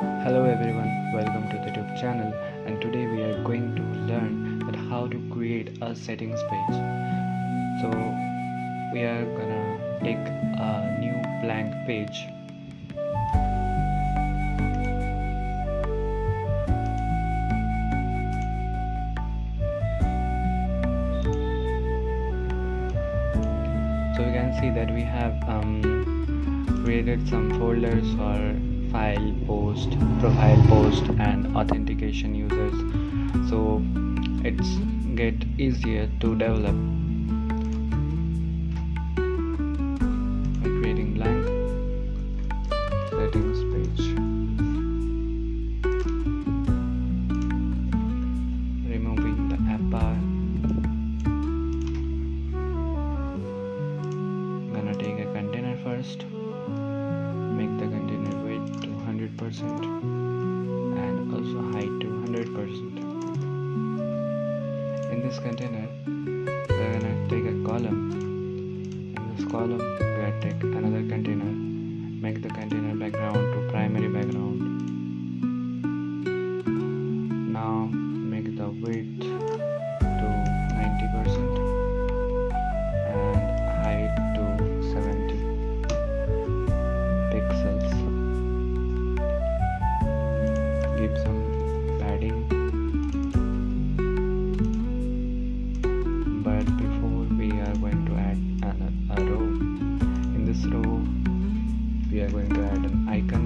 Hello everyone, welcome to the YouTube channel, and today we are going to learn that how to create a settings page. So we are gonna take a new blank page. So you can see that we have created some folders for file, post, profile post and authentication users, so it's get easier to develop by creating blank settings page. Removing the app bar. Gonna take a container first, make the container weight to 100% and also height to 100%. In this container we're gonna take a column. In this column we're gonna take another container, make the container background to primary background. Now make the width to 90% and height to 70 pixels. Give some padding, but before we are going to add a row. In this row we are going to add an icon.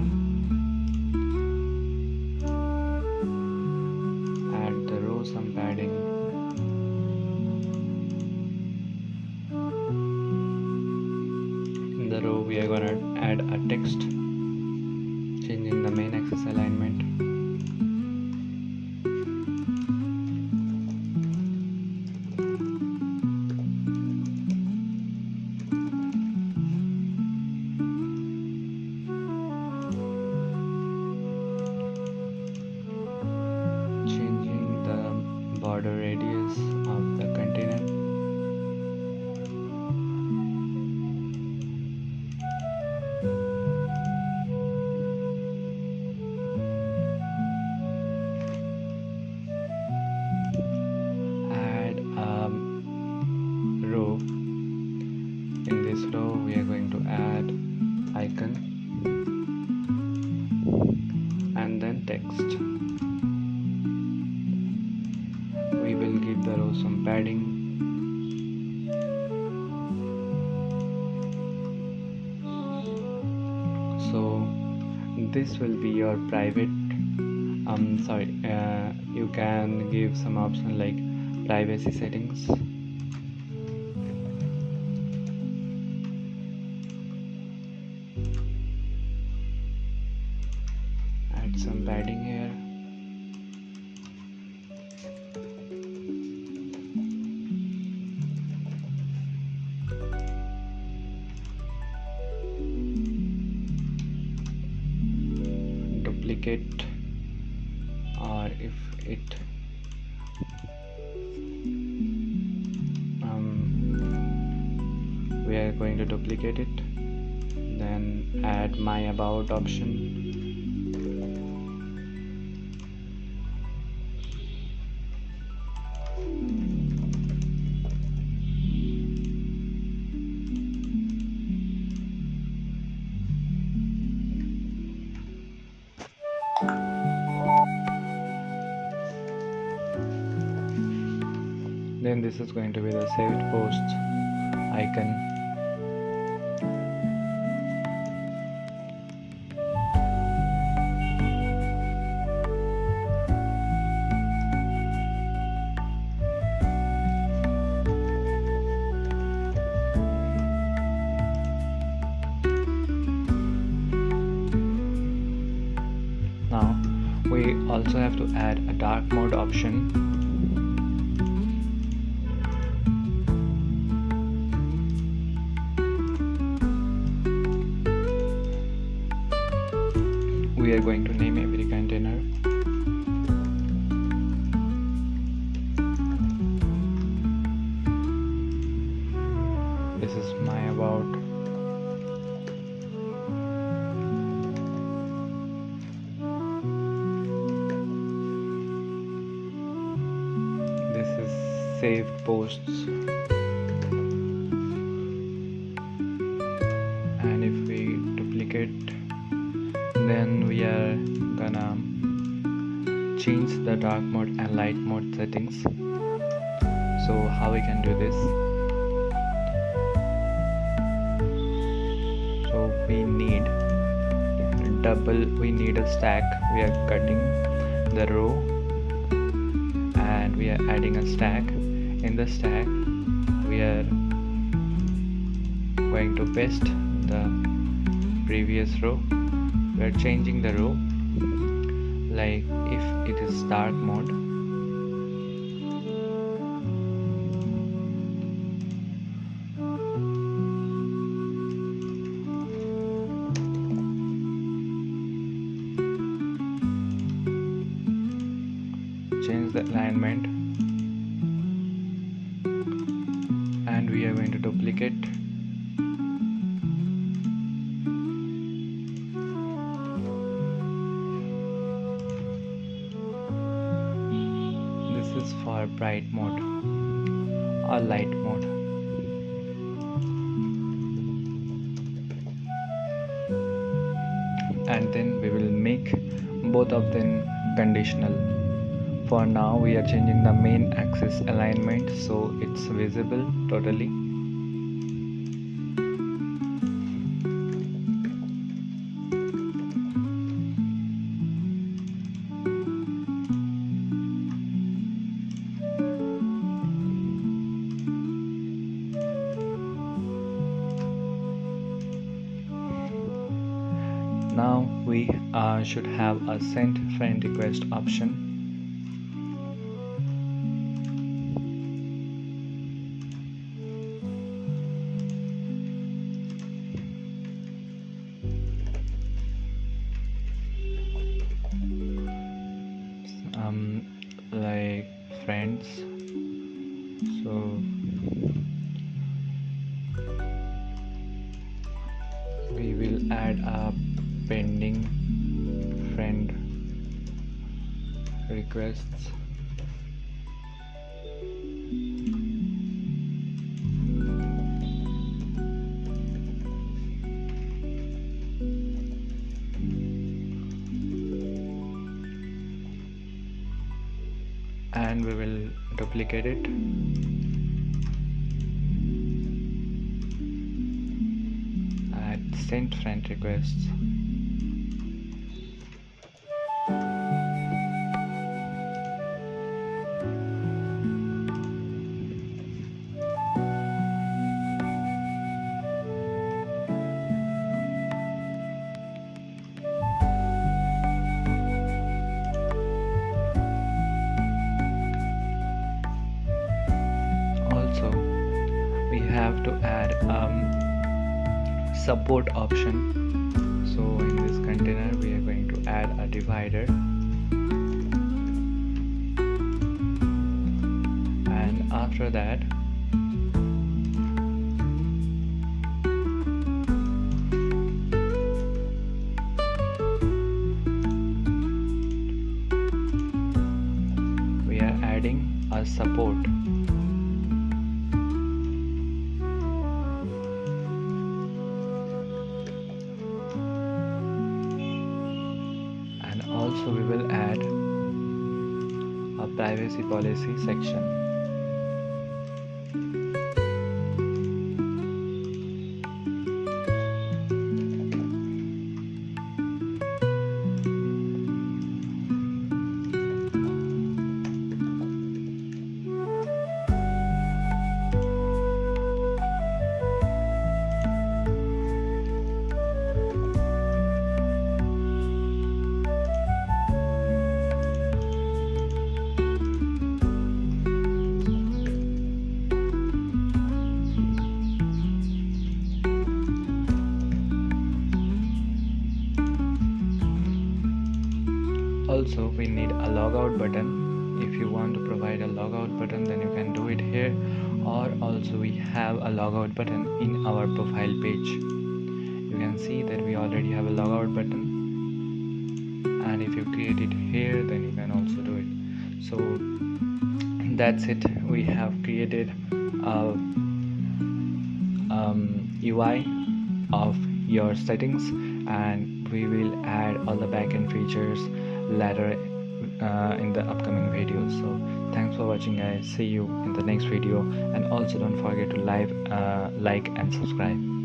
Add the row some padding. In the row we are going to add a text, changing the main axis alignment. Changing the border radius of the container. Add a row. In this row we are going to add icon and then text. We will give the row some padding. So this will be your private you can give some option like privacy settings. Add some padding here. Duplicate, or if it we are going to duplicate it, then add my about option. Then this is going to be the saved posts icon. Now we also have to add a dark mode option. We are going to name every container. This is my about. saved posts, and if we duplicate, then we are gonna change the dark mode and light mode settings. So how we can do this? So we need a stack. We are cutting the row and we are adding a stack. In the stack we are going to paste the previous row. We are changing the row, like if it is dark mode, change the alignment, and we are going to duplicate. This is for bright mode or light mode. And then we will make both of them conditional. For now we are changing the main axis alignment so it's visible totally. Now we should have a send friend request option. Like friends, so we will add a pending friend requests. And we will duplicate it. Add send friend requests. We have to add support option. So in this container we are going to add a divider, and after that we are adding a support. Also we will add a privacy policy section. Also we need a logout button. If you want to provide a logout button, then you can do it here, or also we have a logout button in our profile page. You can see that we already have a logout button, and if you create it here, then you can also do it. So that's it. We have created a UI of your settings, and we will add all the backend features later in the upcoming videos. So thanks for watching, guys. See you in the next video, and also don't forget to like and subscribe.